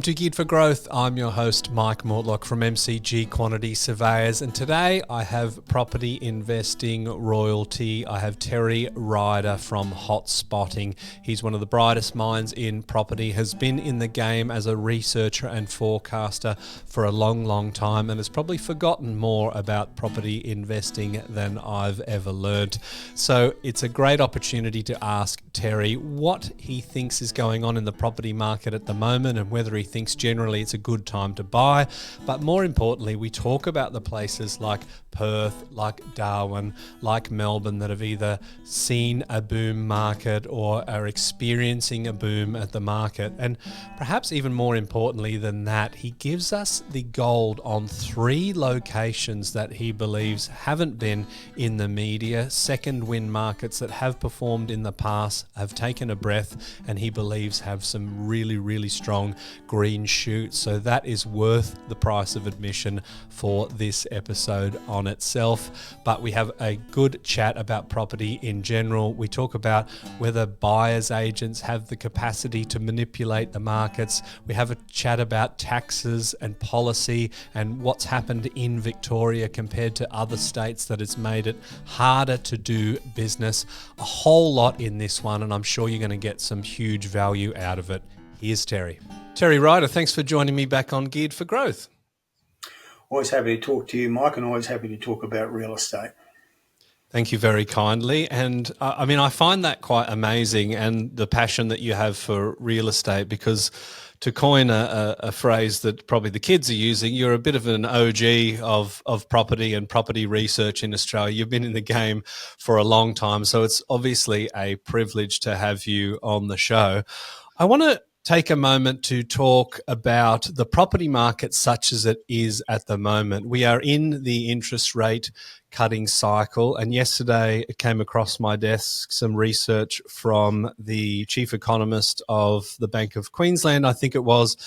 to Geared for Growth. I'm your host, Mike Mortlock from MCG Quantity Surveyors, and today I have property investing royalty. I have Terry Ryder from Hotspotting. He's one of the brightest minds in property, has been in the game as a researcher and forecaster for a long, long time, and has probably forgotten more about property investing than I've ever learned. So it's a great opportunity to ask Terry what he thinks is going on in the property market at the moment and whether he thinks generally it's a good time to buy. But more importantly, we talk about the places like Perth, like Darwin, like Melbourne that have either seen a boom market or are experiencing a boom at the market. And perhaps even more importantly than that, he gives us the gold on 3 locations that he believes haven't been in the media, second wind markets that have performed in the past, have taken a breath, and he believes have some really, really strong green shoots. So that is worth the price of admission for this episode on itself. But we have a good chat about property in general. We talk about whether buyers agents have the capacity to manipulate the markets. We have a chat about taxes and policy and what's happened in Victoria compared to other states that it's made it harder to do business. A whole lot in this one, and I'm sure you're going to get some huge value out of it. Here's Terry. Terry Ryder, thanks for joining me back on Geared for Growth. Always happy to talk to you, Mike, and always happy to talk about real estate. Thank you very kindly. And I find that quite amazing, and the passion that you have for real estate, because to coin a phrase that probably the kids are using, you're a bit of an OG of property and property research in Australia. You've been in the game for a long time, so it's obviously a privilege to have you on the show. I want to take a moment to talk about the property market such as it is at the moment. We are in the interest rate cutting cycle, and yesterday it came across my desk some research from the chief economist of the Bank of Queensland, I think it was,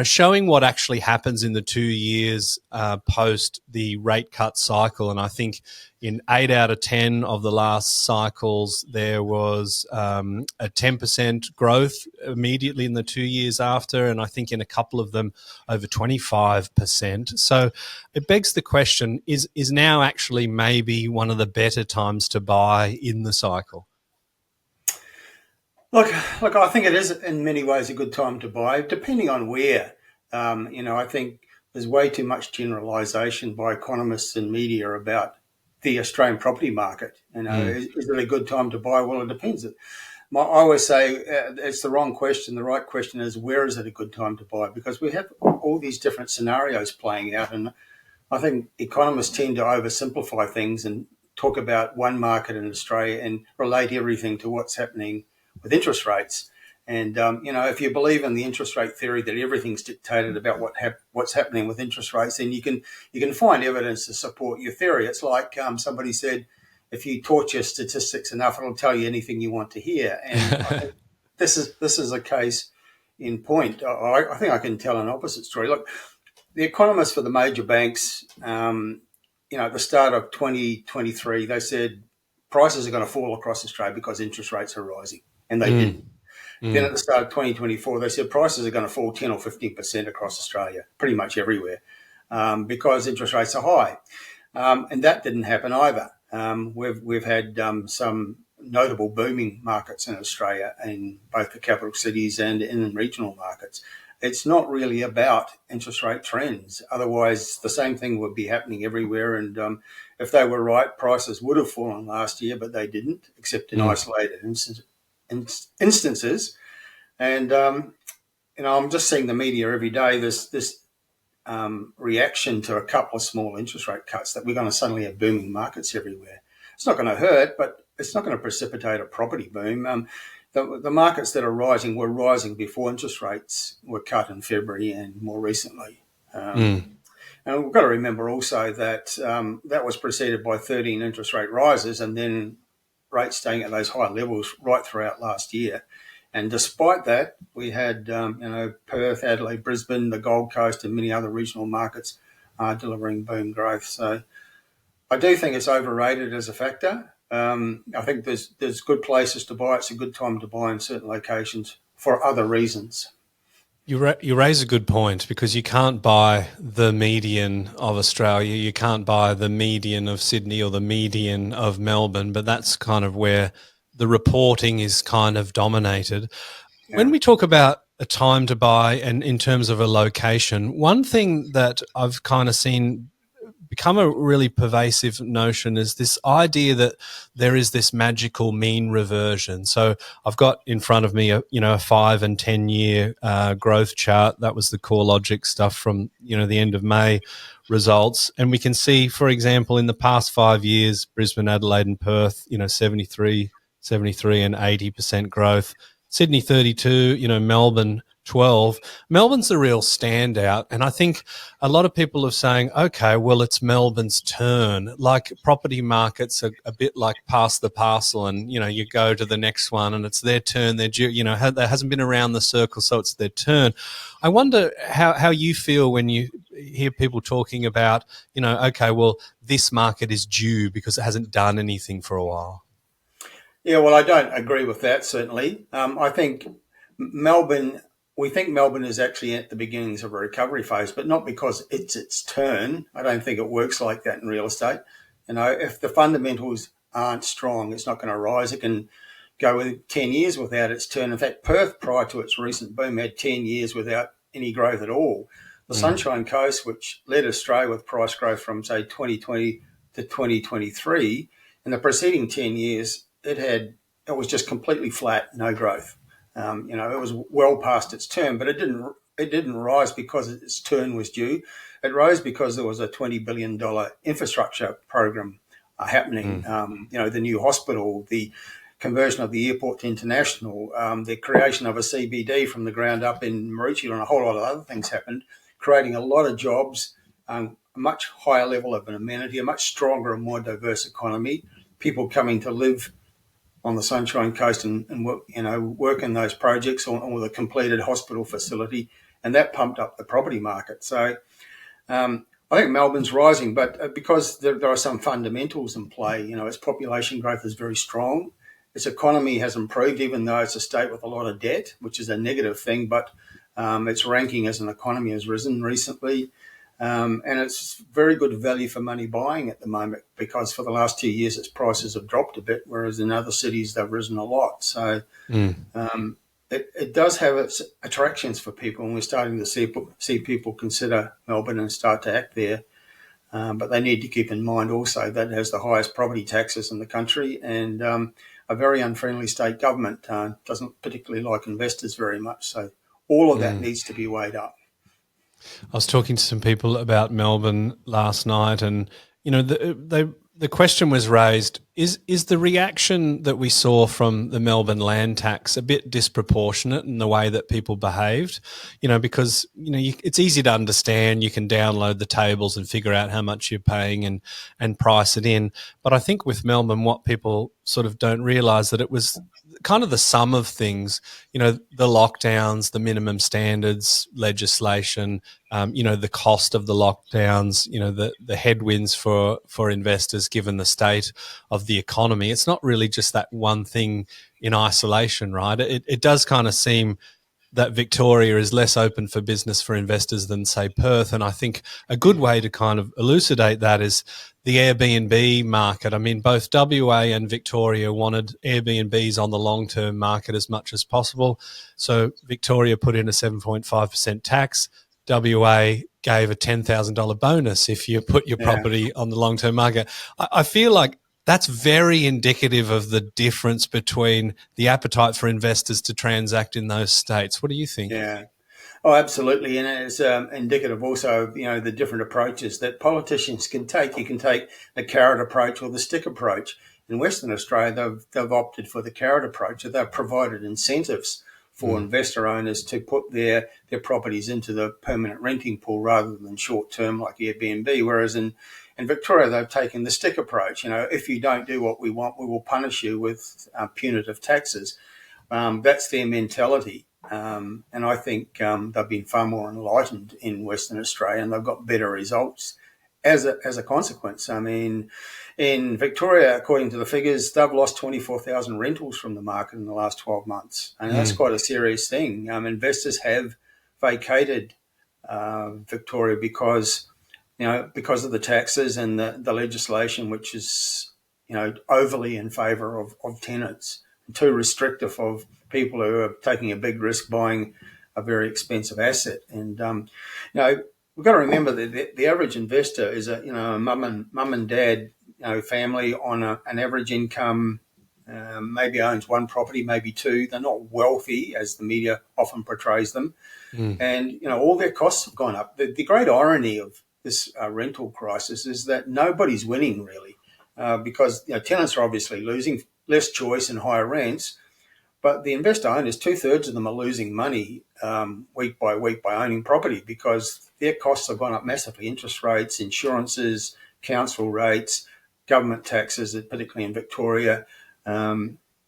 showing what actually happens in the 2 years post the rate cut cycle. And I think in 8 out of 10 of the last cycles, there was a 10% growth immediately in the 2 years after, and I think in a couple of them over 25%. So it begs the question, is now actually maybe one of the better times to buy in the cycle? Look, I think it is in many ways a good time to buy, depending on where. I think there's way too much generalisation by economists and media about the Australian property market. Is it a good time to buy? Well, it depends. I always say it's the wrong question. The right question is, where is it a good time to buy? Because we have all these different scenarios playing out, and I think economists tend to oversimplify things and talk about one market in Australia and relate everything to what's happening with interest rates. And, if you believe in the interest rate theory that everything's dictated about what's happening with interest rates, then you can find evidence to support your theory. It's like somebody said, if you torture statistics enough, it'll tell you anything you want to hear. And I think this is a case in point. I think I can tell an opposite story. Look, the economists for the major banks, at the start of 2023, they said prices are going to fall across Australia because interest rates are rising. And they didn't. Then at the start of 2024, they said prices are going to fall 10 or 15% across Australia, pretty much everywhere, because interest rates are high. And that didn't happen either. We've had some notable booming markets in Australia in both the capital cities and in regional markets. It's not really about interest rate trends. Otherwise, the same thing would be happening everywhere. And if they were right, prices would have fallen last year, but they didn't, except in isolated instances. And I'm just seeing the media every day, this reaction to a couple of small interest rate cuts, that we're going to suddenly have booming markets everywhere. It's not going to hurt, but it's not going to precipitate a property boom. The markets that are rising were rising before interest rates were cut in February and more recently. And we've got to remember also that that was preceded by 13 interest rate rises and then rates staying at those high levels right throughout last year. And despite that, we had, Perth, Adelaide, Brisbane, the Gold Coast and many other regional markets delivering boom growth. So I do think it's overrated as a factor. I think there's good places to buy. It's a good time to buy in certain locations for other reasons. You raise a good point, because you can't buy the median of Australia, you can't buy the median of Sydney or the median of Melbourne, but that's kind of where the reporting is kind of dominated. When Yeah. we talk about a time to buy and in terms of a location, one thing that I've kind of seen become a really pervasive notion is this idea that there is this magical mean reversion. So I've got in front of me a 5 and 10 year growth chart. That was the CoreLogic stuff from the end of May results, and we can see, for example, in the past 5 years, Brisbane, Adelaide, and Perth, 73, and 80% growth. Sydney 32, Melbourne 12. Melbourne's the real standout, and I think a lot of people are saying, okay, well, it's Melbourne's turn. Like, property markets are a bit like pass the parcel, and you go to the next one and it's their turn. They're due, there hasn't been around the circle, so it's their turn. I wonder how you feel when you hear people talking about, okay, well, this market is due because it hasn't done anything for a while. Yeah, well, I don't agree with that, certainly. I think Melbourne, we think Melbourne is actually at the beginnings of a recovery phase, but not because it's its turn. I don't think it works like that in real estate. If the fundamentals aren't strong, it's not going to rise. It can go with 10 years without its turn. In fact, Perth, prior to its recent boom, had 10 years without any growth at all. The Sunshine Coast, which led astray with price growth from, say, 2020 to 2023, in the preceding 10 years, it was just completely flat, no growth. It was well past its turn, but it didn't rise because its turn was due. It rose because there was a $20 billion infrastructure program happening. The new hospital, the conversion of the airport to international, the creation of a CBD from the ground up in Maroochydore, and a whole lot of other things happened, creating a lot of jobs, a much higher level of an amenity, a much stronger and more diverse economy, people coming to live on the Sunshine Coast and work in those projects or the completed hospital facility, and that pumped up the property market. So I think Melbourne's rising, but because there are some fundamentals in play, its population growth is very strong. Its economy has improved, even though it's a state with a lot of debt, which is a negative thing, but its ranking as an economy has risen recently. And it's very good value for money buying at the moment, because for the last 2 years its prices have dropped a bit, whereas in other cities they've risen a lot. So it does have its attractions for people, and we're starting to see people consider Melbourne and start to act there. But they need to keep in mind also that it has the highest property taxes in the country, and a very unfriendly state government doesn't particularly like investors very much. So all of that needs to be weighed up. I was talking to some people about Melbourne last night, and the question was raised: is the reaction that we saw from the Melbourne land tax a bit disproportionate in the way that people behaved? Because it's easy to understand. You can download the tables and figure out how much you're paying and price it in. But I think with Melbourne, what people sort of don't realise, that it was kind of the sum of things, the lockdowns, the minimum standards legislation, the cost of the lockdowns, the headwinds for investors given the state of the economy. It's not really just that one thing in isolation, right? It does kind of seem that Victoria is less open for business for investors than, say, Perth. And I think a good way to kind of elucidate that is the Airbnb market. I mean, both WA and Victoria wanted Airbnbs on the long-term market as much as possible. So Victoria put in a 7.5% tax. WA gave a $10,000 bonus if you put your property on the long-term market. I feel like that's very indicative of the difference between the appetite for investors to transact in those states. What do you think? Yeah. Oh, absolutely. And it's indicative also of, the different approaches that politicians can take. You can take the carrot approach or the stick approach. In Western Australia, they've opted for the carrot approach. They've provided incentives for investor owners to put their properties into the permanent renting pool rather than short-term like Airbnb. Whereas in Victoria, they've taken the stick approach. If you don't do what we want, we will punish you with punitive taxes. That's their mentality. And I think they've been far more enlightened in Western Australia, and they've got better results as a consequence. I mean, in Victoria, according to the figures, they've lost 24,000 rentals from the market in the last 12 months. And that's quite a serious thing. Investors have vacated Victoria because of the taxes and the legislation, which is overly in favour of tenants, and too restrictive of people who are taking a big risk buying a very expensive asset. And we've got to remember that the average investor is a mum and dad family on an average income. Maybe owns one property, maybe two. They're not wealthy as the media often portrays them, and all their costs have gone up. The great irony of this rental crisis is that nobody's winning really, because tenants are obviously losing less choice and higher rents, but the investor owners, 2/3 of them are losing money week by week by owning property because their costs have gone up massively. Interest rates, insurances, council rates, government taxes, particularly in Victoria.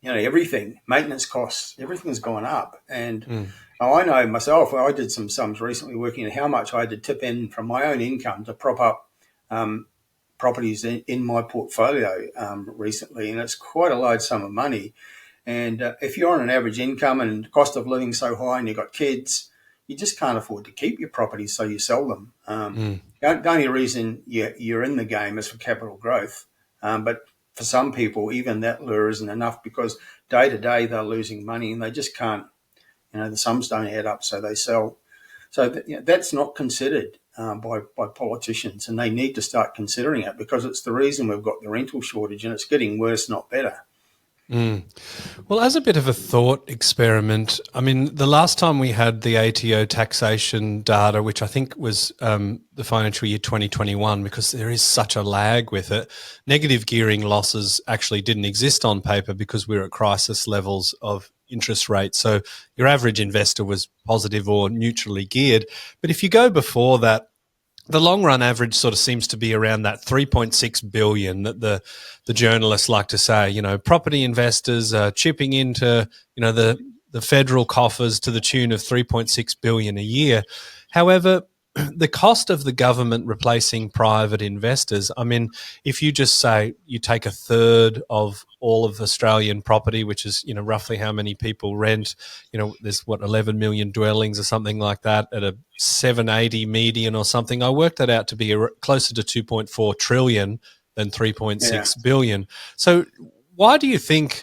Everything, maintenance costs, everything's gone up. And I know myself, I did some sums recently working at how much I had to tip in from my own income to prop up properties in my portfolio recently. And it's quite a large sum of money. And if you're on an average income and cost of living so high and you've got kids, you just can't afford to keep your properties, so you sell them. The only reason you're in the game is for capital growth. But for some people, even that lure isn't enough because day to day they're losing money and they just can't, the sums don't add up, so they sell. So that's not considered by politicians, and they need to start considering it because it's the reason we've got the rental shortage, and it's getting worse, not better. Well, as a bit of a thought experiment, I mean, the last time we had the ATO taxation data, which I think was the financial year 2021, because there is such a lag with it, negative gearing losses actually didn't exist on paper because we were at crisis levels of interest rates. So your average investor was positive or neutrally geared. But if you go before that, the long run average sort of seems to be around that 3.6 billion that the journalists like to say. Property investors are chipping into the federal coffers to the tune of 3.6 billion a year. However, the cost of the government replacing private investors, I mean, if you just say you take a third of all of Australian property, which is, roughly how many people rent, there's 11 million dwellings or something like that at a 780 median or something. I worked that out to be closer to 2.4 trillion than 3.6 billion. So why do you think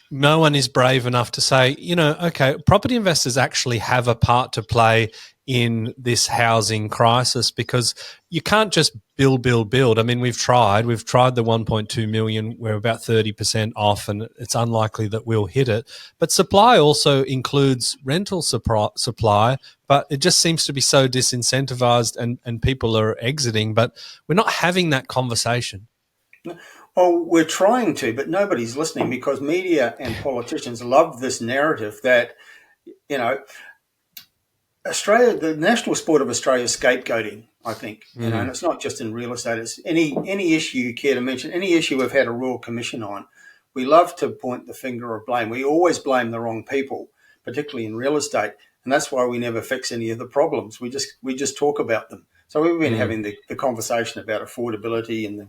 no one is brave enough to say, okay, property investors actually have a part to play in this housing crisis? Because you can't just build. I mean, we've tried the 1.2 million. We're about 30% off, and it's unlikely that we'll hit it. But supply also includes rental supply, but it just seems to be so disincentivized and people are exiting, but we're not having that conversation. Well, we're trying to, but nobody's listening because media and politicians love this narrative that, Australia, the national sport of Australia is scapegoating, I think. And it's not just in real estate. It's any issue you care to mention, any issue we've had a Royal Commission on. We love to point the finger of blame. We always blame the wrong people, particularly in real estate. And that's why we never fix any of the problems. We just talk about them. So we've been having the conversation about affordability and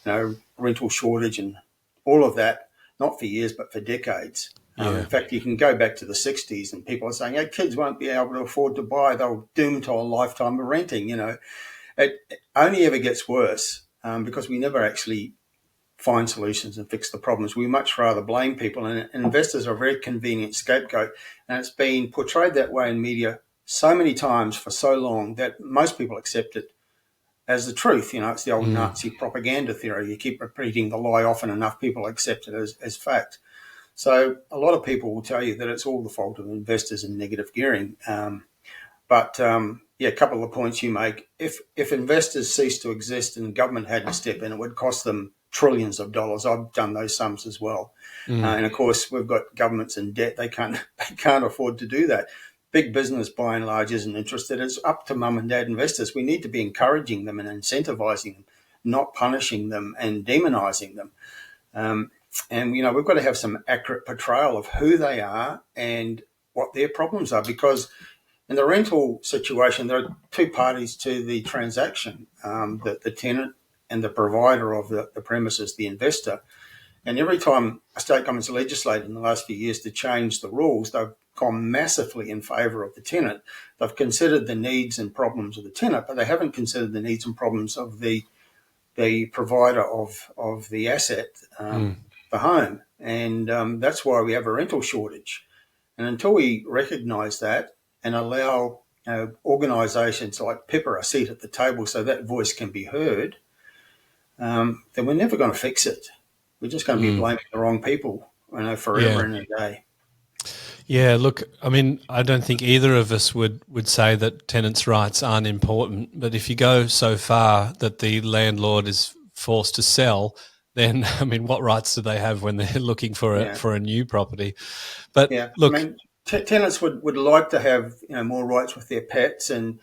the rental shortage and all of that, not for years, but for decades. In fact, you can go back to the 60s and people are saying, kids won't be able to afford to buy. They'll doomed to a lifetime of renting. It only ever gets worse because we never actually find solutions and fix the problems. We much rather blame people, and investors are a very convenient scapegoat. And it's been portrayed that way in media so many times for so long that most people accept it as the truth. It's the old Nazi propaganda theory. You keep repeating the lie often enough, people accept it as fact. So a lot of people will tell you that it's all the fault of investors and negative gearing. But a couple of points you make. If investors ceased to exist and government had to step in, it would cost them trillions of dollars. I've done those sums as well. And of course, we've got governments in debt. They can't afford to do that. Big business, by and large, isn't interested. It's up to mum and dad investors. We need to be encouraging them and incentivizing them, not punishing them and demonizing them. And, we've got to have some accurate portrayal of who they are and what their problems are, because in the rental situation, there are two parties to the transaction, the tenant and the provider of the premises, the investor. And every time a state government's legislated in the last few years to change the rules, they've gone massively in favour of the tenant. They've considered the needs and problems of the tenant, but they haven't considered the needs and problems of the provider of the asset, the home. And that's why we have a rental shortage. And until we recognise that and allow organisations like Pippa a seat at the table so that voice can be heard, then we're never going to fix it. We're just going to be blaming the wrong people, forever and a day. Yeah, look, I mean, I don't think either of us would say that tenants' rights aren't important, but if you go so far that the landlord is forced to sell, then, I mean, what rights do they have when they're looking for a new property? But look, I mean, tenants would like to have more rights with their pets and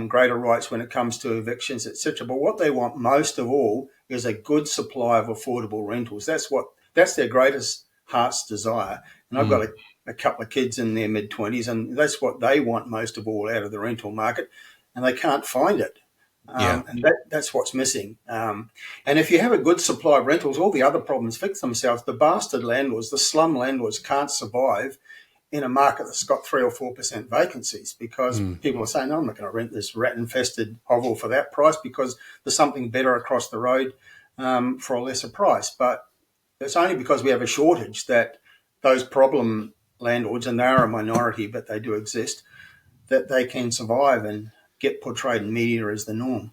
greater rights when it comes to evictions, etc. But what they want most of all is a good supply of affordable rentals. That's their greatest heart's desire. And I've got a couple of kids in their mid-20s, and that's what they want most of all out of the rental market, and they can't find it. And that's what's missing. And if you have a good supply of rentals, all the other problems fix themselves. The bastard landlords, the slum landlords, can't survive in a market that's got 3 or 4% vacancies because people are saying, no, I'm not going to rent this rat-infested hovel for that price because there's something better across the road for a lesser price. But it's only because we have a shortage that those problem landlords, and they are a minority, but they do exist, that they can survive and get portrayed in media as the norm.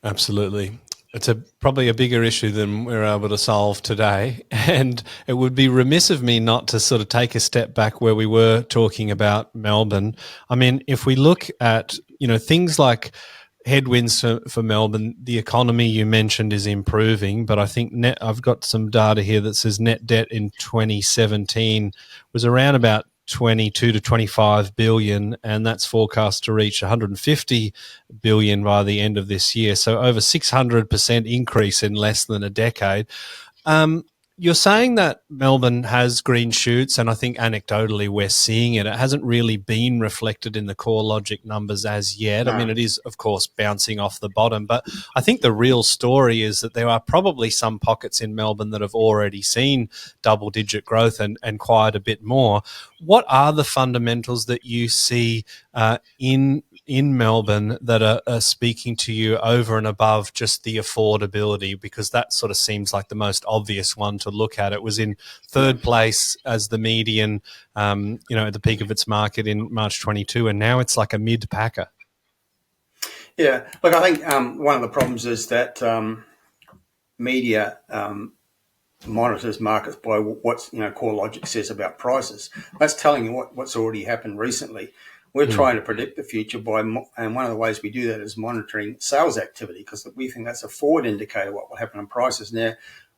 Absolutely. It's probably a bigger issue than we're able to solve today. And it would be remiss of me not to sort of take a step back where we were talking about Melbourne. I mean, if we look at, things like headwinds for Melbourne, the economy you mentioned is improving, but I think I've got some data here that says net debt in 2017 was around about 22 to 25 billion, and that's forecast to reach 150 billion by the end of this year. So over 600% increase in less than a decade. You're saying that Melbourne has green shoots, and I think anecdotally we're seeing it. It hasn't really been reflected in the CoreLogic numbers as yet. No. I mean, it is, of course, bouncing off the bottom, but I think the real story is that there are probably some pockets in Melbourne that have already seen double-digit growth and quite a bit more. What are the fundamentals that you see in Melbourne that are speaking to you over and above just the affordability? Because that sort of seems like the most obvious one to look at. It was in third place as the median, at the peak of its market in March 22, and now it's like a mid-packer. Yeah, look, I think one of the problems is that media monitors markets by what CoreLogic says about prices. That's telling you what's already happened recently. We're trying to predict the future and one of the ways we do that is monitoring sales activity, because we think that's a forward indicator of what will happen in prices. Now,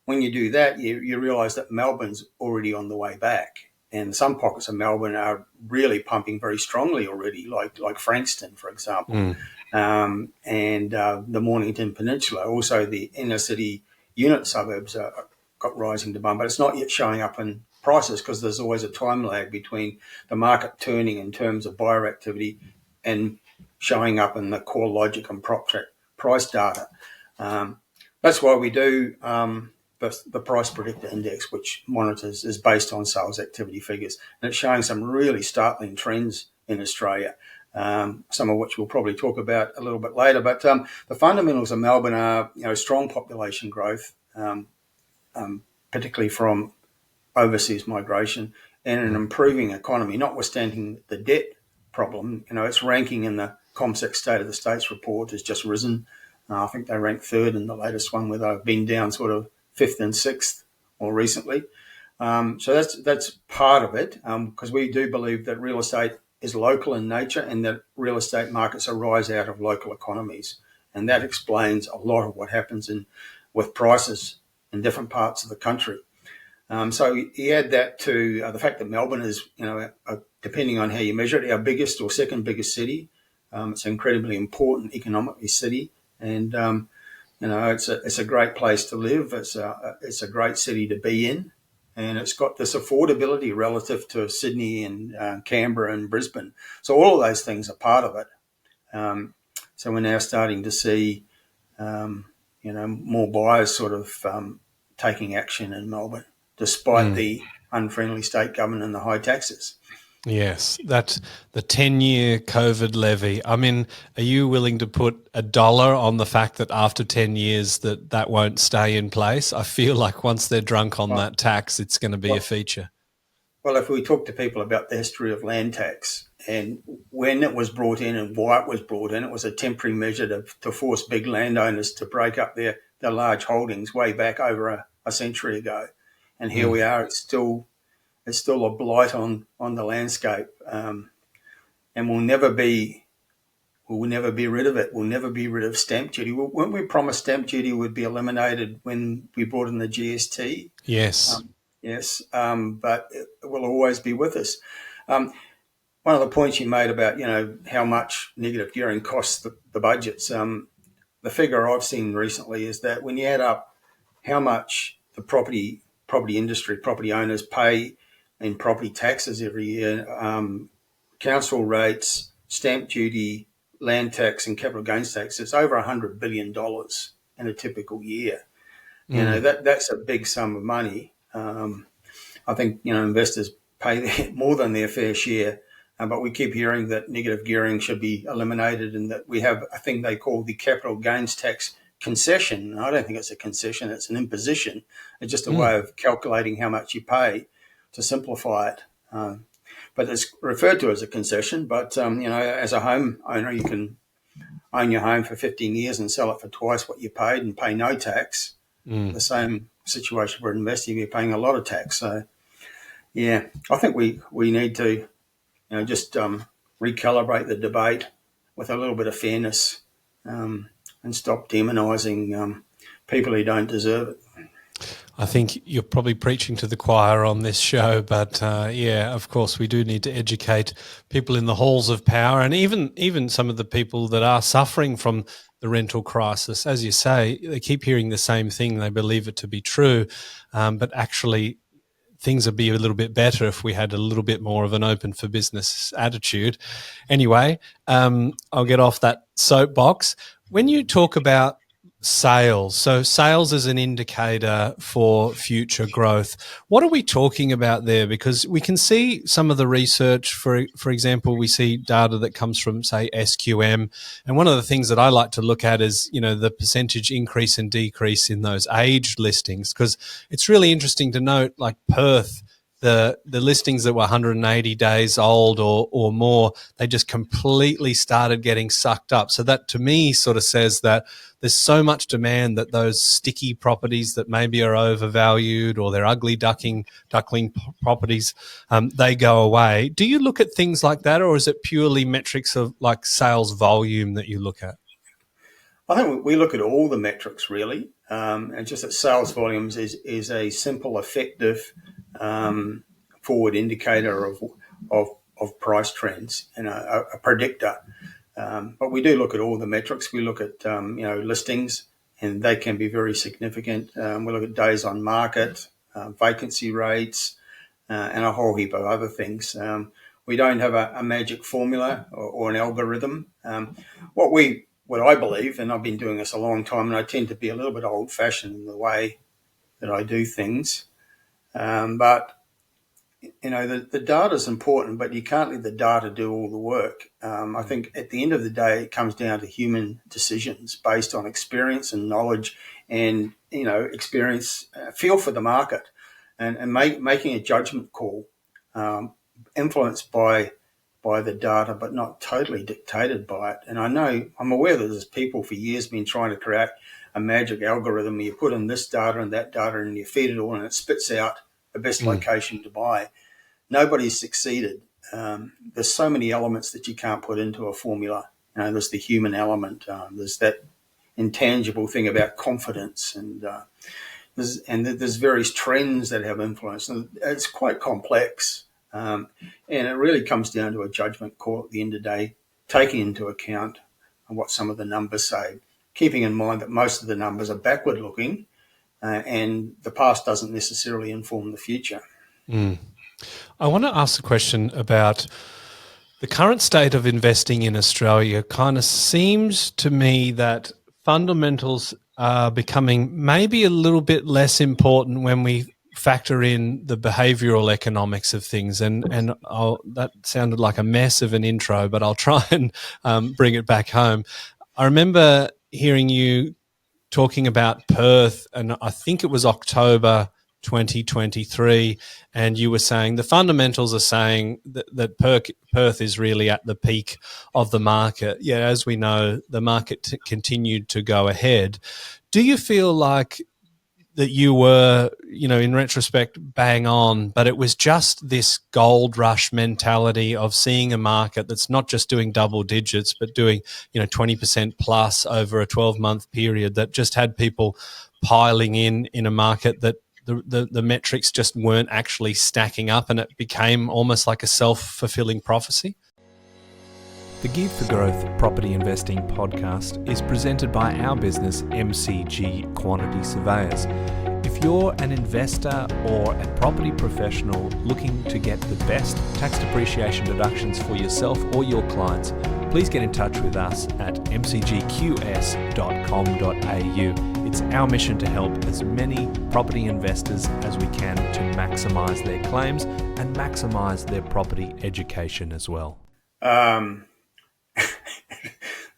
when you do that, you realise that Melbourne's already on the way back, and some pockets of Melbourne are really pumping very strongly already, like Frankston, for example, and the Mornington Peninsula. Also, the inner city unit suburbs got rising demand, but it's not yet showing up in prices because there's always a time lag between the market turning in terms of buyer activity and showing up in the CoreLogic and PropTrack price data. That's why we do the price predictor index, which monitors is based on sales activity figures, and it's showing some really startling trends in Australia, some of which we'll probably talk about a little bit later. But the fundamentals of Melbourne are strong population growth, particularly from overseas migration, and an improving economy, notwithstanding the debt problem. Its ranking in the CommSec State of the States report has just risen. I think they ranked third in the latest one, where they've been down sort of fifth and sixth more recently. So that's part of it, because we do believe that real estate is local in nature and that real estate markets arise out of local economies. And that explains a lot of what happens with prices in different parts of the country. So you add that to the fact that Melbourne is, depending on how you measure it, our biggest or second biggest city. It's an incredibly important economically city, and it's a great place to live. It's a great city to be in, and it's got this affordability relative to Sydney and Canberra and Brisbane. So all of those things are part of it. So we're now starting to see, more buyers sort of taking action in Melbourne, despite the unfriendly state government and the high taxes. Yes, that's the 10-year COVID levy. I mean, are you willing to put $1 on the fact that after 10 years that won't stay in place? I feel like once they're drunk on Well, that tax, it's going to be a well, feature. well, if we talk to people about the history of land tax and when it was brought in and why it was a temporary measure to force big landowners to break up their large holdings way back over a century ago. And here we are, it's still a blight on the landscape, and we'll never be rid of it. We'll never be rid of stamp duty. Weren't we promised stamp duty would be eliminated when we brought in the GST? Yes. Yes, but it will always be with us. One of the points you made about how much negative gearing costs the budgets. The figure I've seen recently is that when you add up how much the property industry, property owners pay in property taxes every year, council rates, stamp duty, land tax, and capital gains tax, it's over $100 billion in a typical year. That's a big sum of money. I think investors pay more than their fair share, but we keep hearing that negative gearing should be eliminated, and that we have a thing they call the capital gains tax concession. I don't think it's a concession; it's an imposition. It's just a way of calculating how much you pay to simplify it. But it's referred to as a concession. But as a home owner, you can own your home for 15 years and sell it for twice what you paid and pay no tax. The same situation for investing, you're paying a lot of tax. So, yeah, I think we need to, just recalibrate the debate with a little bit of fairness, and stop demonising people who don't deserve it. I think you're probably preaching to the choir on this show, but yeah, of course, we do need to educate people in the halls of power, and even some of the people that are suffering from the rental crisis. As you say, they keep hearing the same thing; they believe it to be true, but actually, things would be a little bit better if we had a little bit more of an open for business attitude. Anyway, I'll get off that soapbox. When you talk about sales, so sales is an indicator for future growth. What are we talking about there? Because we can see some of the research, for example, we see data that comes from, say, SQM. And one of the things that I like to look at is, the percentage increase and decrease in those aged listings, because it's really interesting to note, like Perth, the listings that were 180 days old or more, they just completely started getting sucked up. So that to me sort of says that there's so much demand that those sticky properties that maybe are overvalued or they're ugly duckling properties, they go away. Do you look at things like that, or is it purely metrics of like sales volume that you look at? I think we look at all the metrics really, and just that sales volumes is a simple, effective forward indicator of price trends and a predictor. But we do look at all the metrics. We look at listings, and they can be very significant. We look at days on market, vacancy rates, and a whole heap of other things. We don't have a magic formula or an algorithm. What I believe, and I've been doing this a long time, and I tend to be a little bit old-fashioned in the way that I do things. But the data is important, but you can't let the data do all the work. I think at the end of the day, it comes down to human decisions based on experience and knowledge, and experience, feel for the market, and making a judgment call, influenced by the data, but not totally dictated by it. And I'm aware that there's people for years been trying to create a magic algorithm where you put in this data and that data and you feed it all and it spits out the best location to buy. Nobody's succeeded. There's so many elements that you can't put into a formula. There's the human element. There's that intangible thing about confidence, and there's various trends that have influence. And it's quite complex. And it really comes down to a judgment call at the end of the day, taking into account what some of the numbers say, keeping in mind that most of the numbers are backward looking, and the past doesn't necessarily inform the future. I want to ask a question about the current state of investing in Australia. Kind of seems to me that fundamentals are becoming maybe a little bit less important when we factor in the behavioral economics of things. And that sounded like a mess of an intro, but I'll try and bring it back home. I remember hearing you talking about Perth, and I think it was October 2023, and you were saying the fundamentals are saying that Perth is really at the peak of the market. Yeah, as we know, the market continued to go ahead. Do you feel like that you were, in retrospect, bang on, but it was just this gold rush mentality of seeing a market that's not just doing double digits, but doing, 20% plus over a 12-month period that just had people piling in a market that the metrics just weren't actually stacking up, and it became almost like a self-fulfilling prophecy? The Geared for Growth Property Investing podcast is presented by our business, MCG Quantity Surveyors. If you're an investor or a property professional looking to get the best tax depreciation deductions for yourself or your clients, please get in touch with us at mcgqs.com.au. It's our mission to help as many property investors as we can to maximise their claims and maximise their property education as well.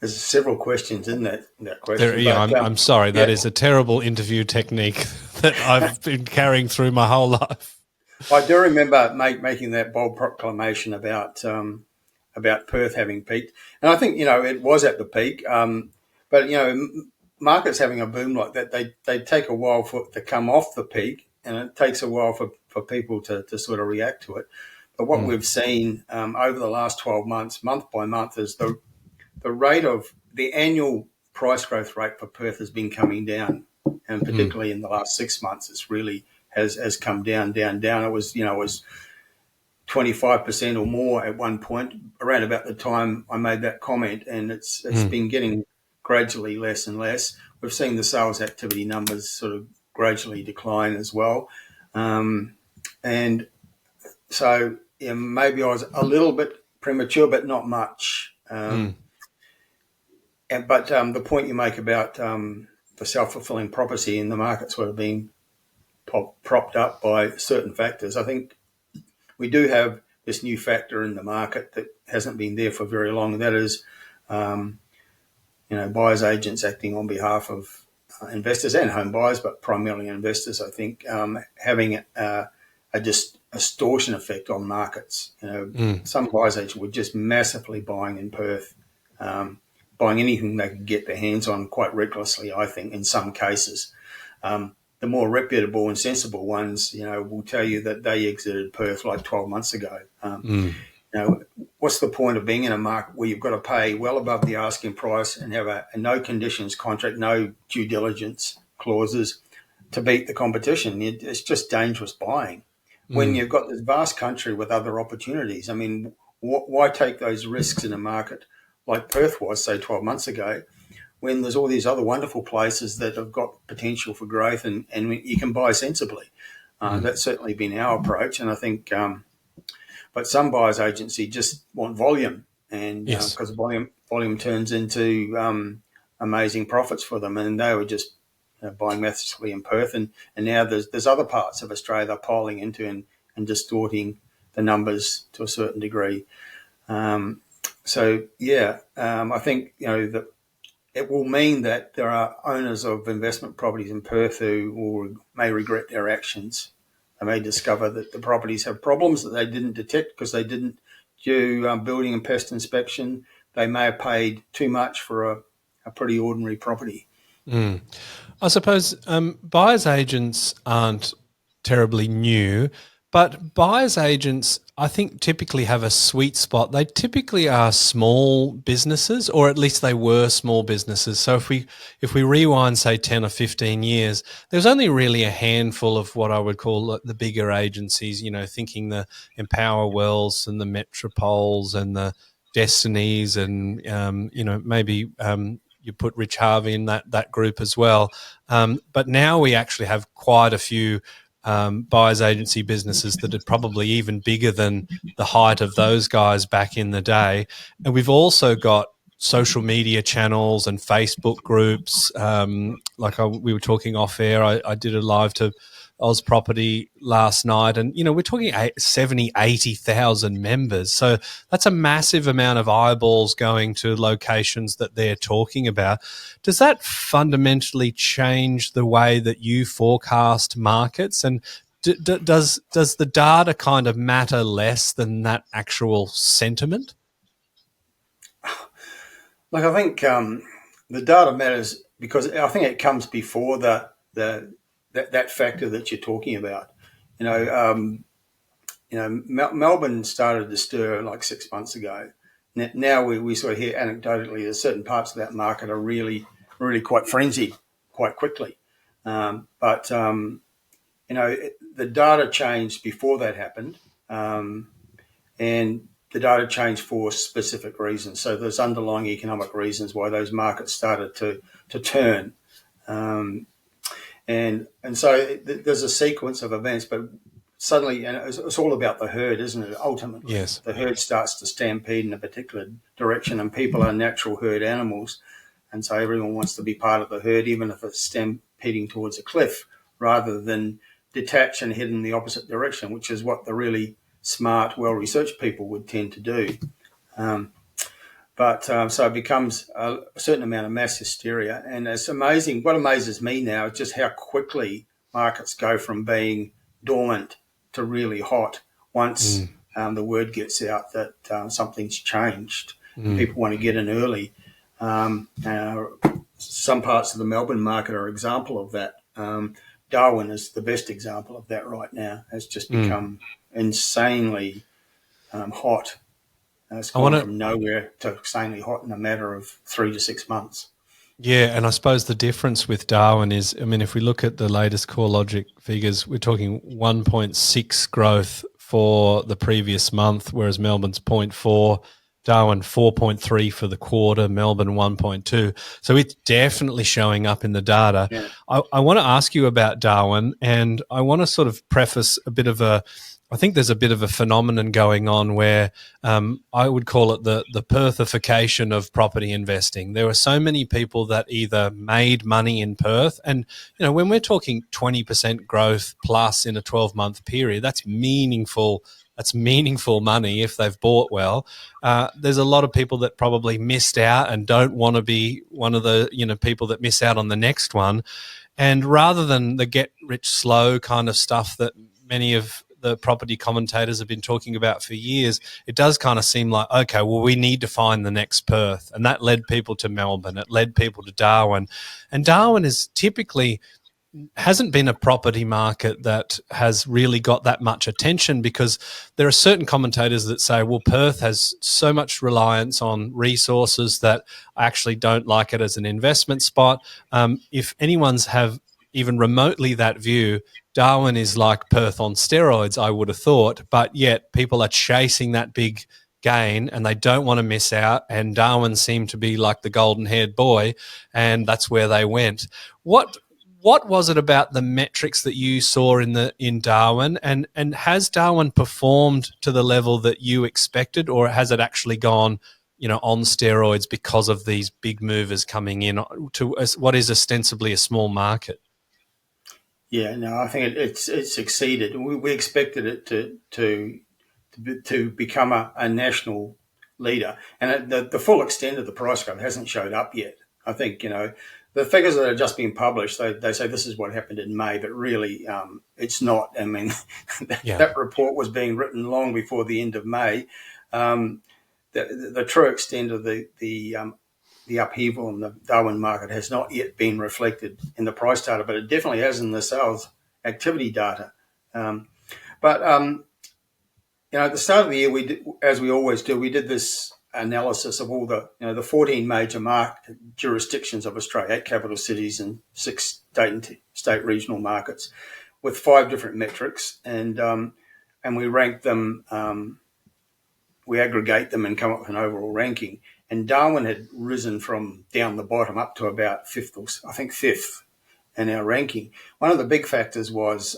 There's several questions in that question. I'm sorry. That is a terrible interview technique that I've been carrying through my whole life. I do remember making that bold proclamation about Perth having peaked, and I think it was at the peak. But markets having a boom like that, they take a while for it to come off the peak, and it takes a while for people to sort of react to it. But what we've seen over the last 12 months, month by month, is the rate of the annual price growth rate for Perth has been coming down, and particularly in the last 6 months, it's really has come down. It was 25% or more at one point, around about the time I made that comment, and it's been getting gradually less and less. We've seen the sales activity numbers sort of gradually decline as well, and so maybe I was a little bit premature, but not much. But the point you make about the self-fulfilling prophecy in the market sort of being propped up by certain factors, I think we do have this new factor in the market that hasn't been there for very long. And that is, buyers agents acting on behalf of investors and home buyers, but primarily investors, I think, having a distortion effect on markets. Some buyers agents were just massively buying in Perth, buying anything they could get their hands on quite recklessly, I think, in some cases. The more reputable and sensible ones, will tell you that they exited Perth like 12 months ago. What's the point of being in a market where you've got to pay well above the asking price and have a no conditions contract, no due diligence clauses to beat the competition? It's just dangerous buying. When you've got this vast country with other opportunities, I mean, why take those risks in a market like Perth was, say, 12 months ago, when there's all these other wonderful places that have got potential for growth and you can buy sensibly? That's certainly been our approach. And I think, but some buyers agency just want volume, and because volume turns into amazing profits for them. And they were just buying massively in Perth. And now there's other parts of Australia they're piling into and distorting the numbers to a certain degree. I think, that it will mean that there are owners of investment properties in Perth who may regret their actions. They may discover that the properties have problems that they didn't detect because they didn't do building and pest inspection. They may have paid too much for a pretty ordinary property. I suppose buyer's agents aren't terribly new, but buyer's agents, I think, typically have a sweet spot. They typically are small businesses, or at least they were small businesses. So if we rewind, say, 10 or 15 years, there's only really a handful of what I would call the bigger agencies, thinking the Empower Wells and the Metropoles and the Destinies and, maybe you put Rich Harvey in that group as well. But now we actually have quite a few buyer's agency businesses that are probably even bigger than the height of those guys back in the day. And we've also got social media channels and Facebook groups. We were talking off air. I did a live to Oz Property last night, and we're talking 70, 80,000 members. So that's a massive amount of eyeballs going to locations that they're talking about. Does that fundamentally change the way that you forecast markets? And does the data kind of matter less than that actual sentiment? Look, I think the data matters because I think it comes before that factor that you're talking about. Melbourne started to stir like 6 months ago. Now we sort of hear anecdotally that certain parts of that market are really, really quite frenzied quite quickly. But the data changed before that happened, and the data changed for specific reasons. So there's underlying economic reasons why those markets started to turn. And so there's a sequence of events, but suddenly, and it's all about the herd, isn't it? Ultimately, yes, the herd starts to stampede in a particular direction, and people are natural herd animals. And so everyone wants to be part of the herd, even if it's stampeding towards a cliff, rather than detach and head in the opposite direction, which is what the really smart, well-researched people would tend to do. So it becomes a certain amount of mass hysteria. And it's amazing. What amazes me now is just how quickly markets go from being dormant to really hot once the word gets out that something's changed. People want to get in early. Some parts of the Melbourne market are an example of that. Darwin is the best example of that right now. It's just become insanely hot. It's gone from nowhere to insanely hot in a matter of 3 to 6 months. Yeah, and I suppose the difference with Darwin is, if we look at the latest CoreLogic figures, we're talking 1.6 growth for the previous month, whereas Melbourne's 0.4, Darwin 4.3 for the quarter, Melbourne 1.2. So it's definitely showing up in the data. Yeah. I want to ask you about Darwin, and I want to sort of preface I think there's a bit of a phenomenon going on where I would call it the Perthification of property investing. There were so many people that either made money in Perth, and when we're talking 20% growth plus in a 12-month period, that's meaningful. That's meaningful money if they've bought well. There's a lot of people that probably missed out and don't want to be one of the people that miss out on the next one. And rather than the get rich slow kind of stuff that many of the property commentators have been talking about for years, it does kind of seem like, okay, well, we need to find the next Perth. And that led people to Melbourne. It led people to Darwin. And Darwin is typically hasn't been a property market that has really got that much attention, because there are certain commentators that say, well, Perth has so much reliance on resources that I actually don't like it as an investment spot. If anyone's have even remotely that view, Darwin is like Perth on steroids, I would have thought, but yet people are chasing that big gain and they don't want to miss out, and Darwin seemed to be like the golden-haired boy, and that's where they went. What was it about the metrics that you saw in Darwin, and has Darwin performed to the level that you expected, or has it actually gone on steroids because of these big movers coming in to what is ostensibly a small market? Yeah, no, I think it's succeeded. We expected it to become a national leader, and the full extent of the price growth hasn't showed up yet. I think the figures that are just being published, they say this is what happened in May, but really it's not. I mean, that report was being written long before the end of May. The true extent of the upheaval in the Darwin market has not yet been reflected in the price data, but it definitely has in the sales activity data. At the start of the year, we did, as we always do, we did this analysis of all the 14 major market jurisdictions of Australia, 8 capital cities and 6 state regional markets, with 5 different metrics, and we rank them. We aggregate them and come up with an overall ranking. And Darwin had risen from down the bottom up to about 5th in our ranking. One of the big factors was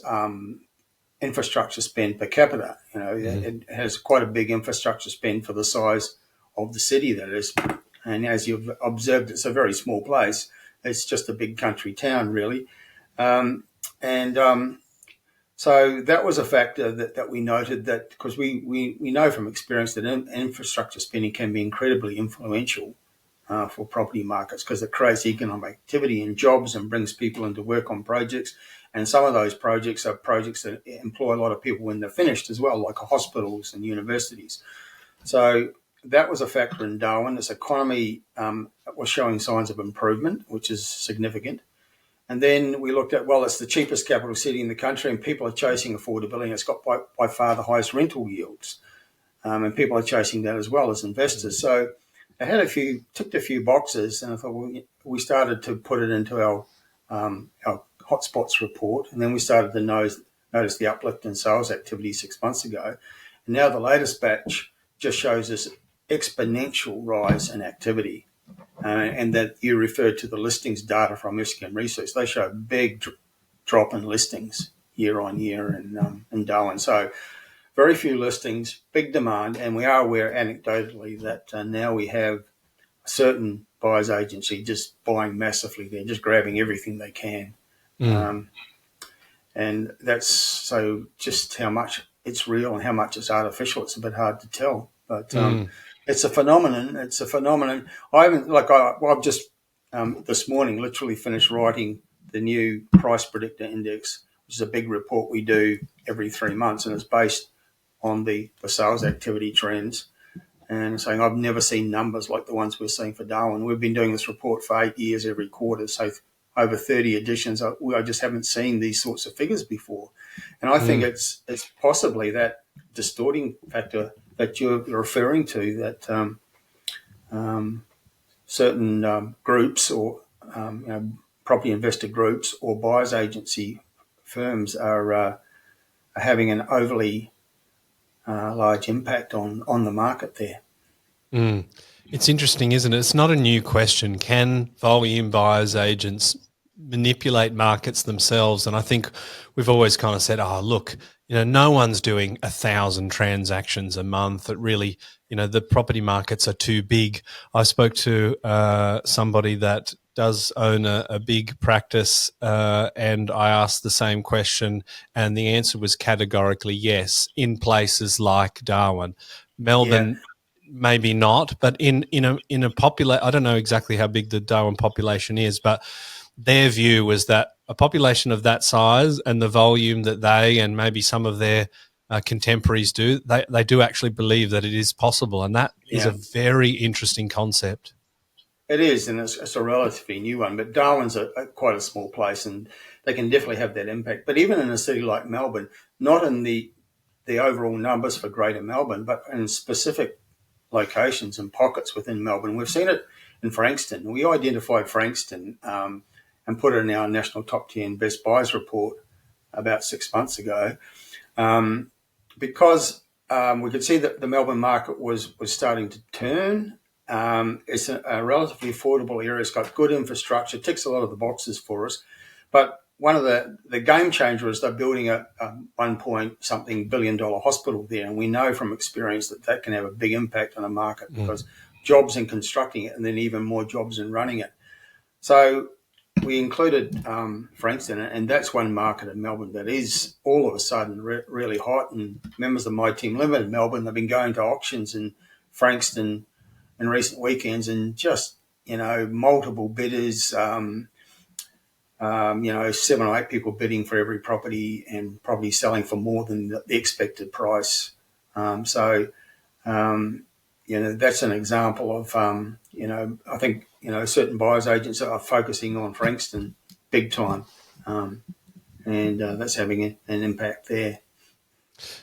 infrastructure spend per capita. It has quite a big infrastructure spend for the size of the city that is. And as you've observed, it's a very small place. It's just a big country town, really. So that was a factor that we noted, that because we know from experience that infrastructure spending can be incredibly influential for property markets, because it creates economic activity and jobs and brings people into work on projects. And some of those projects are projects that employ a lot of people when they're finished as well, like hospitals and universities. So that was a factor in Darwin. This economy was showing signs of improvement, which is significant. And then we looked at, well, it's the cheapest capital city in the country and people are chasing affordability. And it's got by far the highest rental yields. And people are chasing that as well as investors. So it had ticked a few boxes, and I thought, well, we started to put it into our hotspots report. And then we started to notice the uplift in sales activity 6 months ago. And now the latest batch just shows this exponential rise in activity. And that you referred to the listings data from SCM Research. They show a big drop in listings year on year in Darwin. So very few listings, big demand, and we are aware anecdotally that now we have a certain buyers agency just buying massively. They're just grabbing everything they can. And that's so just how much it's real and how much it's artificial. It's a bit hard to tell, but it's a phenomenon. I've just this morning literally finished writing the new price predictor index, which is a big report we do every 3 months, and it's based on the sales activity trends. And saying I've never seen numbers like the ones we're seeing for Darwin. We've been doing this report for 8 years every quarter, so over 30 editions. I just haven't seen these sorts of figures before, and I think it's possibly that distorting factor that you're referring to, that certain groups or property investor groups or buyers agency firms are having an overly large impact on the market there. It's interesting, isn't it? It's not a new question. Can volume buyers agents manipulate markets themselves? And I think we've always kind of said, oh, look, no one's doing 1,000 transactions a month. It really, the property markets are too big. I spoke to somebody that does own a big practice, and I asked the same question, and the answer was categorically yes. In places like Darwin, Melbourne, maybe not, but in a I don't know exactly how big the Darwin population is, but their view was that a population of that size and the volume that they and maybe some of their contemporaries do, they do actually believe that it is possible, and that is a very interesting concept. It is, and it's a relatively new one, but Darwin's quite a small place, and they can definitely have that impact. But even in a city like Melbourne, not in the overall numbers for Greater Melbourne, but in specific locations and pockets within Melbourne. We've seen it in Frankston. We identified Frankston and put it in our national top 10 best buys report about 6 months ago, because we could see that the Melbourne market was starting to turn. It's a relatively affordable area. It's got good infrastructure, ticks a lot of the boxes for us. But one of the game changer is they're building a $1 billion hospital there. And we know from experience that can have a big impact on a market because jobs in constructing it and then even more jobs in running it. So we included Frankston, and that's one market in Melbourne that is all of a sudden really hot. And members of my team live in Melbourne. They've been going to auctions in Frankston in recent weekends, and just, multiple bidders, 7 or 8 people bidding for every property and probably selling for more than the expected price. That's an example of, I think, certain buyers agents are focusing on Frankston big time. And that's having an impact there.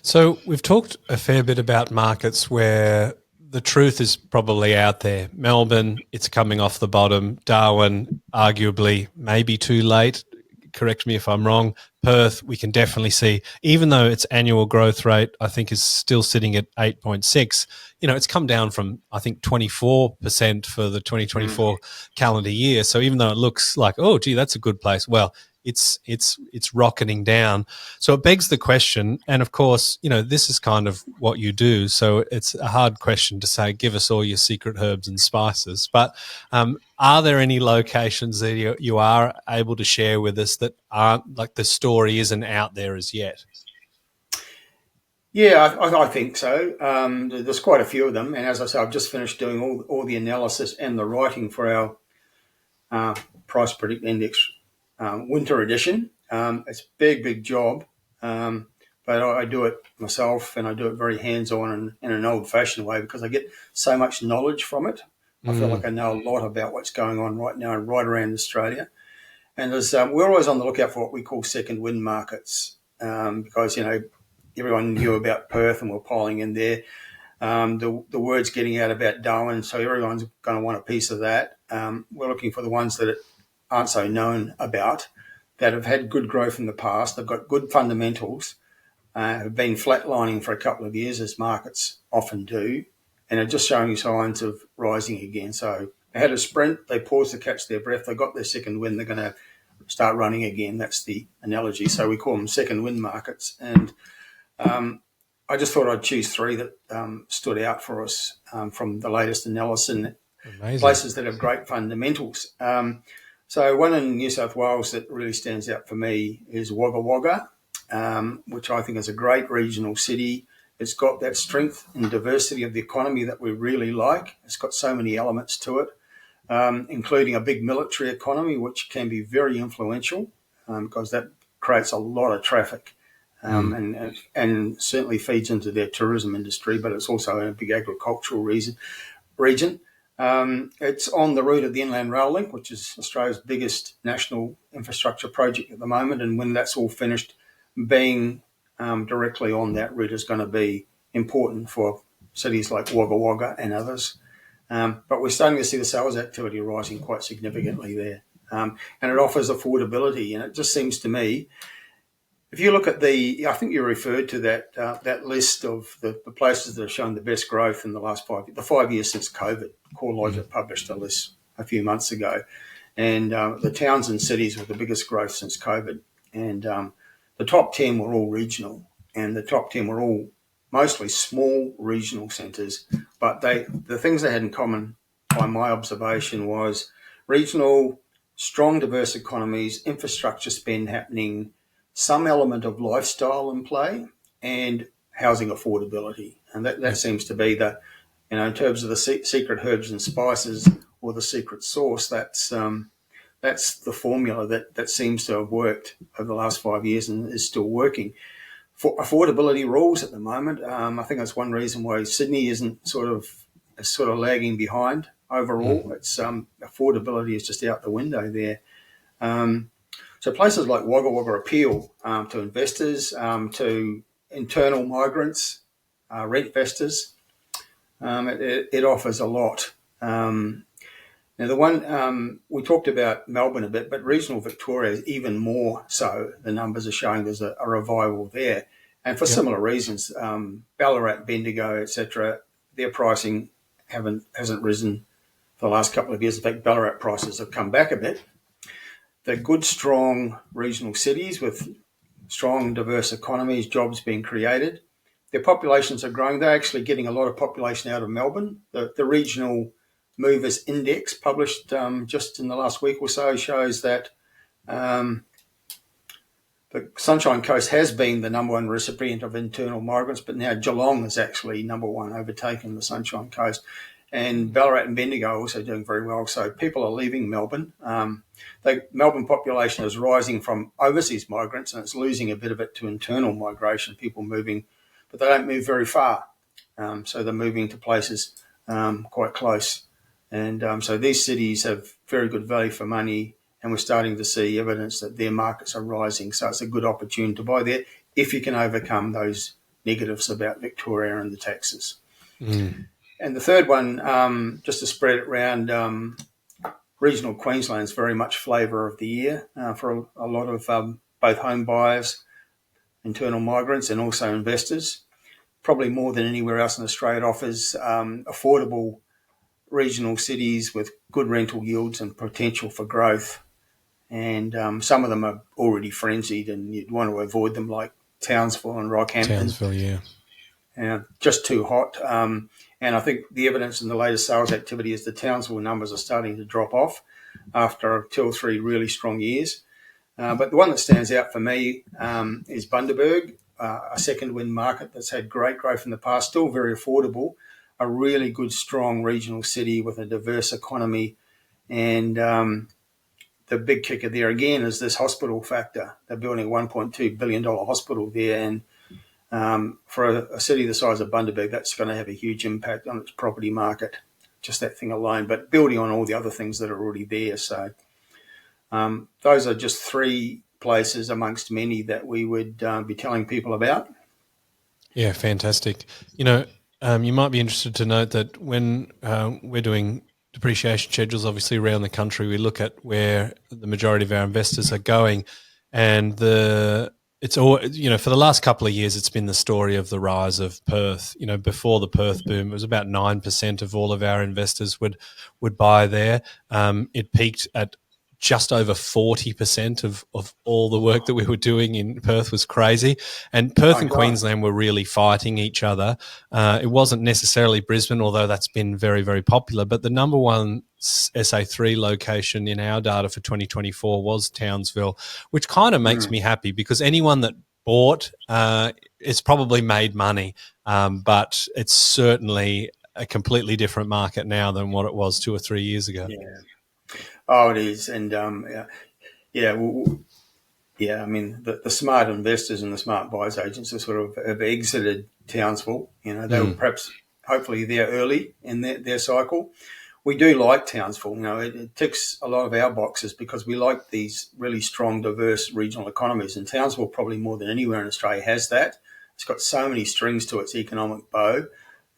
So we've talked a fair bit about markets where the truth is probably out there. Melbourne, it's coming off the bottom. Darwin, arguably, maybe too late. Correct me if I'm wrong. Perth, we can definitely see, even though its annual growth rate, I think, is still sitting at 8.6, it's come down from, I think, 24% for the 2024 calendar year. So even though it looks like, oh, gee, that's a good place, well, it's rocketing down. So it begs the question, and of course, this is kind of what you do. So it's a hard question to say, give us all your secret herbs and spices. But are there any locations that you are able to share with us that aren't, like, the story isn't out there as yet? Yeah, I think so. There's quite a few of them, and as I say, I've just finished doing all the analysis and the writing for our Price Predict Index winter edition. It's a big job, but I do it myself, and I do it very hands-on and in an old-fashioned way because I get so much knowledge from it. I feel like I know a lot about what's going on right now right around Australia. And we're always on the lookout for what we call second wind markets because, everyone knew about Perth and we're piling in there. The word's getting out about Darwin, so everyone's going to want a piece of that. We're looking for the ones that aren't so known about, that have had good growth in the past. They've got good fundamentals, have been flatlining for a couple of years, as markets often do, and are just showing signs of rising again. So they had a sprint, they paused to catch their breath, they got their second wind, they're going to start running again. That's the analogy. So we call them second wind markets. And I just thought I'd choose three that stood out for us from the latest analysis. Amazing. Places that have great fundamentals. So one in New South Wales that really stands out for me is Wagga Wagga, which I think is a great regional city. It's got that strength and diversity of the economy that we really like. It's got so many elements to it, including a big military economy, which can be very influential because that creates a lot of traffic. And certainly feeds into their tourism industry, but it's also a big agricultural region. It's on the route of the Inland Rail Link, which is Australia's biggest national infrastructure project at the moment. And when that's all finished, being directly on that route is going to be important for cities like Wagga Wagga and others. But we're starting to see the sales activity rising quite significantly there. And it offers affordability. And it just seems to me, if you look at I think you referred to that list of the places that have shown the best growth in the last 5 years since COVID. CoreLogic published a list a few months ago, and the towns and cities with the biggest growth since COVID. And the top 10 were all regional, and the top 10 were all mostly small regional centres. But the things they had in common, by my observation, was regional, strong, diverse economies, infrastructure spend happening, some element of lifestyle in play, and housing affordability. And that seems to be in terms of the secret herbs and spices or the secret sauce, that's the formula that seems to have worked over the last 5 years and is still working. For affordability rules at the moment, I think that's one reason why Sydney isn't sort of lagging behind overall. It's affordability is just out the window there. So places like Wagga Wagga appeal to investors, to internal migrants, rent investors. It offers a lot. Now, the one we talked about Melbourne a bit, but regional Victoria is even more so. The numbers are showing there's a revival there, and for similar reasons. Ballarat, Bendigo, etc. Their pricing hasn't risen for the last couple of years. In fact, Ballarat prices have come back a bit. They're good, strong regional cities with strong, diverse economies, jobs being created. Their populations are growing. They're actually getting a lot of population out of Melbourne. The regional movers index published just in the last week or so shows that the Sunshine Coast has been the number one recipient of internal migrants, but now Geelong is actually number one, overtaking the Sunshine Coast. And Ballarat and Bendigo are also doing very well. So people are leaving Melbourne. The Melbourne population is rising from overseas migrants, and it's losing a bit of it to internal migration, people moving, but they don't move very far. So they're moving to places quite close. And so these cities have very good value for money, and we're starting to see evidence that their markets are rising. So it's a good opportunity to buy there if you can overcome those negatives about Victoria and the taxes. And the third one, just to spread it around, regional Queensland is very much flavour of the year for a lot of both home buyers, internal migrants, and also investors. Probably more than anywhere else in Australia, it offers affordable regional cities with good rental yields and potential for growth. and some of them are already frenzied, and you'd want to avoid them, like Townsville and Rockhampton. Townsville, yeah. Just too hot. And I think the evidence in the latest sales activity is the Townsville numbers are starting to drop off after 2 or 3 really strong years. But the one that stands out for me is Bundaberg, a second wind market that's had great growth in the past, still very affordable, a really good, strong regional city with a diverse economy. And the big kicker there again is this hospital factor. They're building a $1.2 billion hospital there. And for a city the size of Bundaberg, that's going to have a huge impact on its property market, just that thing alone, but building on all the other things that are already there. So those are just 3 places amongst many that we would be telling people about. Yeah, fantastic. You might be interested to note that when we're doing depreciation schedules, obviously around the country, we look at where the majority of our investors are going, and it's all, for the last couple of years, it's been the story of the rise of Perth. Before the Perth boom, it was about 9% of all of our investors would buy there. It peaked at just over 40% of all the work that we were doing in Perth. Was crazy. And Perth and Queensland were really fighting each other. It wasn't necessarily Brisbane, although that's been very, very popular. But the number one SA3 location in our data for 2024 was Townsville, which kind of makes me happy, because anyone that bought, it's probably made money. But it's certainly a completely different market now than what it was 2 or 3 years ago. Yeah. Oh, it is. And, I mean, the smart investors and the smart buyers agents have exited Townsville. They were perhaps, hopefully, there early in their cycle. We do like Townsville. It ticks a lot of our boxes because we like these really strong, diverse regional economies. And Townsville, probably more than anywhere in Australia, has that. It's got so many strings to its economic bow,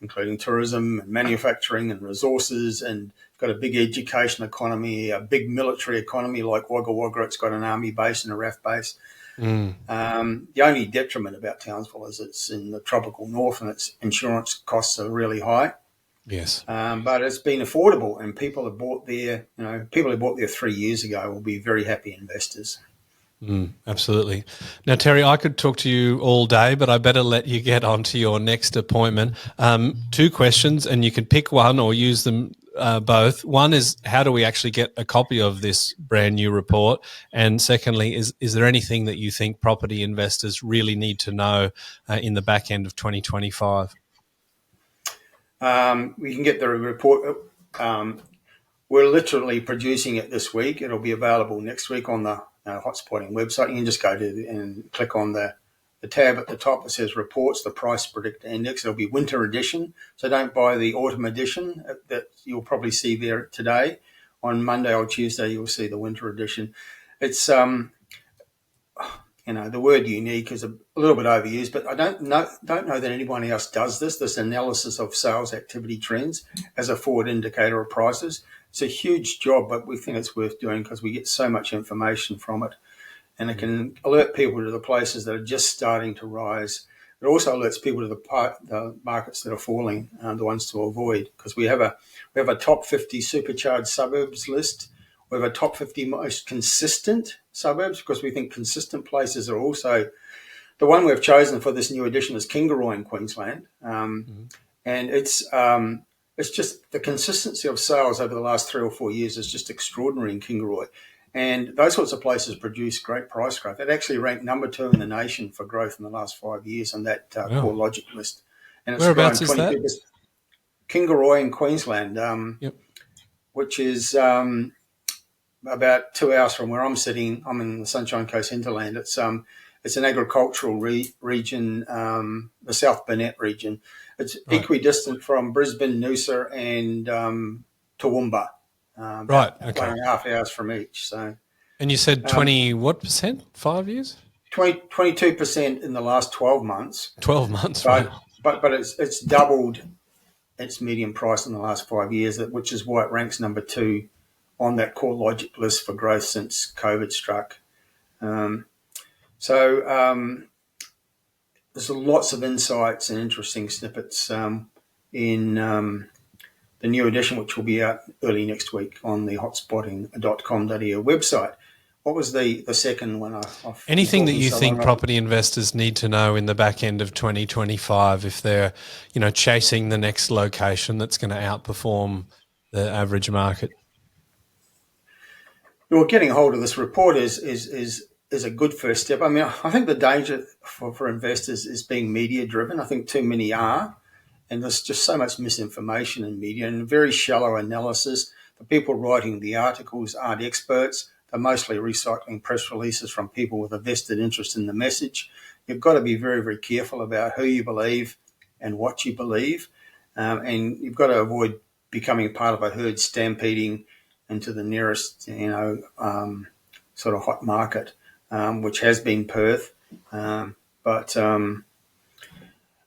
including tourism and manufacturing and resources, and got a big education economy, a big military economy like Wagga Wagga. It's got an army base and a RAF base. The only detriment about Townsville is it's in the tropical north and its insurance costs are really high. Yes. But it's been affordable, and people have bought there, people who bought there 3 years ago will be very happy investors. Absolutely. Now, Terry, I could talk to you all day, but I better let you get on to your next appointment. 2 questions, and you can pick one or use them both. One is, how do we actually get a copy of this brand new report? And secondly, is there anything that you think property investors really need to know in the back end of 2025? We can get the report. We're literally producing it this week. It'll be available next week on the Hotspotting website. You can just go to and click on the tab at the top. It says reports, the price predictor index. It'll be winter edition. So don't buy the autumn edition that you'll probably see there today. On Monday or Tuesday, you'll see the winter edition. It's, the word unique is a little bit overused, but I don't know that anyone else does this analysis of sales activity trends as a forward indicator of prices. It's a huge job, but we think it's worth doing because we get so much information from it. And it can alert people to the places that are just starting to rise. It also alerts people to the markets that are falling, the ones to avoid, because we have a top 50 supercharged suburbs list. We have a top 50 most consistent suburbs, because we think consistent places are also the one we've chosen for this new edition is Kingaroy in Queensland, and it's just the consistency of sales over the last 3 or 4 years is just extraordinary in Kingaroy. And those sorts of places produce great price growth. It actually ranked number 2 in the nation for growth in the last 5 years on that core logic list. And it's whereabouts is that? Kingaroy in Queensland, which is about 2 hours from where I'm sitting. I'm in the Sunshine Coast hinterland. It's an agricultural region, the South Burnett region. It's equidistant from Brisbane, Noosa, and Toowoomba. Okay. 1.5 hours from each. So, and you said 20 what percent? 5 years? 22% in the last 12 months. 12 months, but, right? But it's doubled its median price in the last 5 years, which is why it ranks number 2 on that core logic list for growth since COVID struck. There's lots of insights and interesting snippets in the new edition, which will be out early next week on the hotspotting.com.au website. What was the second one? Anything that you think property investors need to know in the back end of 2025 if they're, chasing the next location that's going to outperform the average market? Well, getting hold of this report is a good first step. I mean, I think the danger for investors is being media driven. I think too many are, and there's just so much misinformation in media and very shallow analysis. The people writing the articles aren't experts. They're mostly recycling press releases from people with a vested interest in the message. You've got to be very, very careful about who you believe and what you believe. And you've got to avoid becoming part of a herd stampeding into the nearest, sort of hot market, which has been Perth. But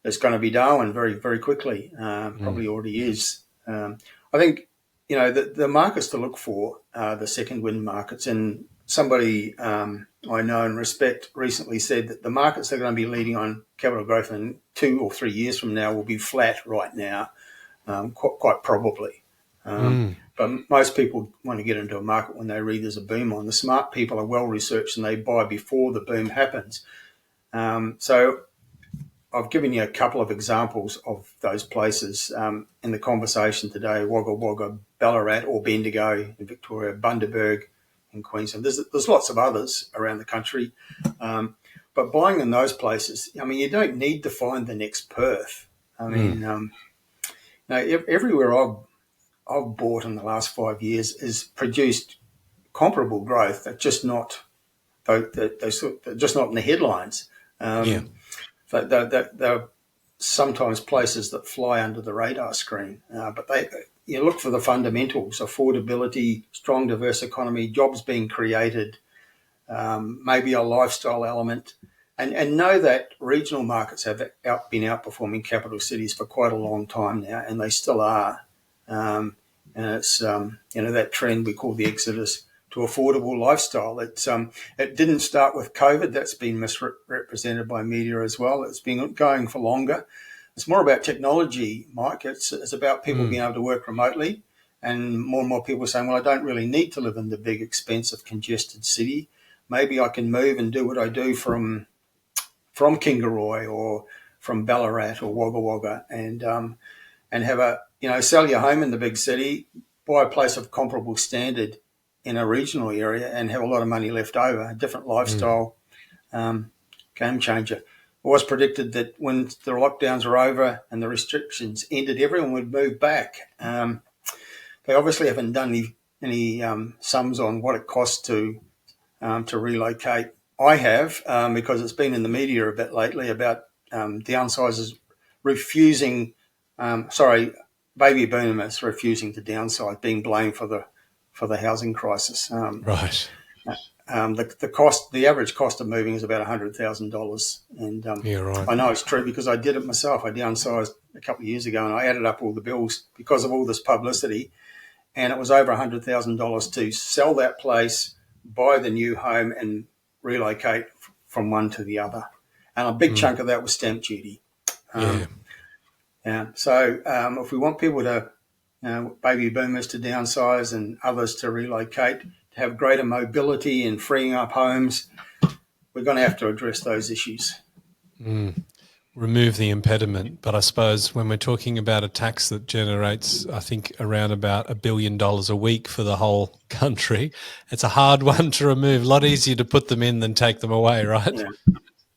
it's going to be Darwin very, very quickly. Probably already is. I think, the markets to look for are the second wind markets. And somebody I know and respect recently said that the markets that are going to be leading on capital growth in 2 or 3 years from now will be flat right now, quite probably. But most people want to get into a market when they read there's a boom on. The smart people are well researched and they buy before the boom happens. So I've given you a couple of examples of those places in the conversation today: Wagga Wagga, Ballarat or Bendigo in Victoria, Bundaberg in Queensland. There's lots of others around the country. But buying in those places, I mean, you don't need to find the next Perth. I mean, everywhere I've bought in the last 5 years has produced comparable growth. They're just not they're just not in the headlines. They're sometimes places that fly under the radar screen, but you look for the fundamentals: affordability, strong diverse economy, jobs being created, maybe a lifestyle element, and know that regional markets have been outperforming capital cities for quite a long time now, and they still are. And it's that trend we call the exodus to affordable lifestyle. It didn't start with COVID. That's been misrepresented by media as well. It's been going for longer. It's more about technology, Mike. It's about people being able to work remotely, and more people saying, well, I don't really need to live in the big, expensive, congested city. Maybe I can move and do what I do from Kingaroy or from Ballarat or Wagga Wagga, and have sell your home in the big city, buy a place of comparable standard in a regional area, and have a lot of money left over. A different lifestyle, game changer. It was predicted that when the lockdowns are over and the restrictions ended, everyone would move back. They obviously haven't done any sums on what it costs to relocate. I have, because it's been in the media a bit lately about downsizers refusing. Baby boomers refusing to downsize, being blamed for the housing crisis. Right. The average cost of moving is about $100,000, and right. I know it's true because I did it myself. I downsized a couple of years ago, and I added up all the bills because of all this publicity, and it was over $100,000 to sell that place, buy the new home, and relocate from one to the other. And a big chunk of that was stamp duty. So if we want people to, baby boomers to downsize and others to relocate, to have greater mobility and freeing up homes, we're going to have to address those issues. Remove the impediment. But I suppose when we're talking about a tax that generates, I think, around about $1 billion a week for the whole country, it's a hard one to remove. A lot easier to put them in than take them away, right? Yeah.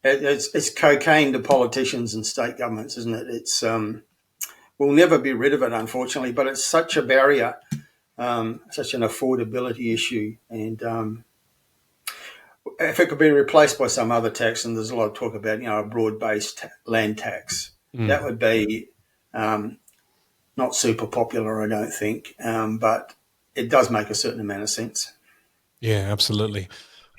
It's cocaine to politicians and state governments, isn't it? It's we'll never be rid of it, unfortunately, but it's such a barrier, such an affordability issue. And if it could be replaced by some other tax, and there's a lot of talk about, a broad-based land tax, that would be not super popular, I don't think, but it does make a certain amount of sense. Yeah, absolutely.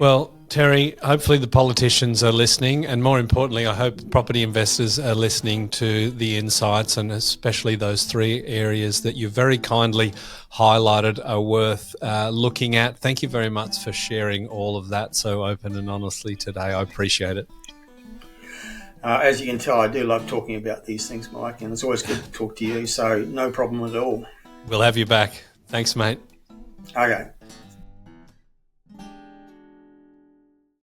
Well, Terry, hopefully the politicians are listening, and more importantly, I hope property investors are listening to the insights, and especially those 3 areas that you very kindly highlighted are worth looking at. Thank you very much for sharing all of that so open and honestly today. I appreciate it. As you can tell, I do love talking about these things, Mike, and it's always good to talk to you, so no problem at all. We'll have you back. Thanks, mate. Okay.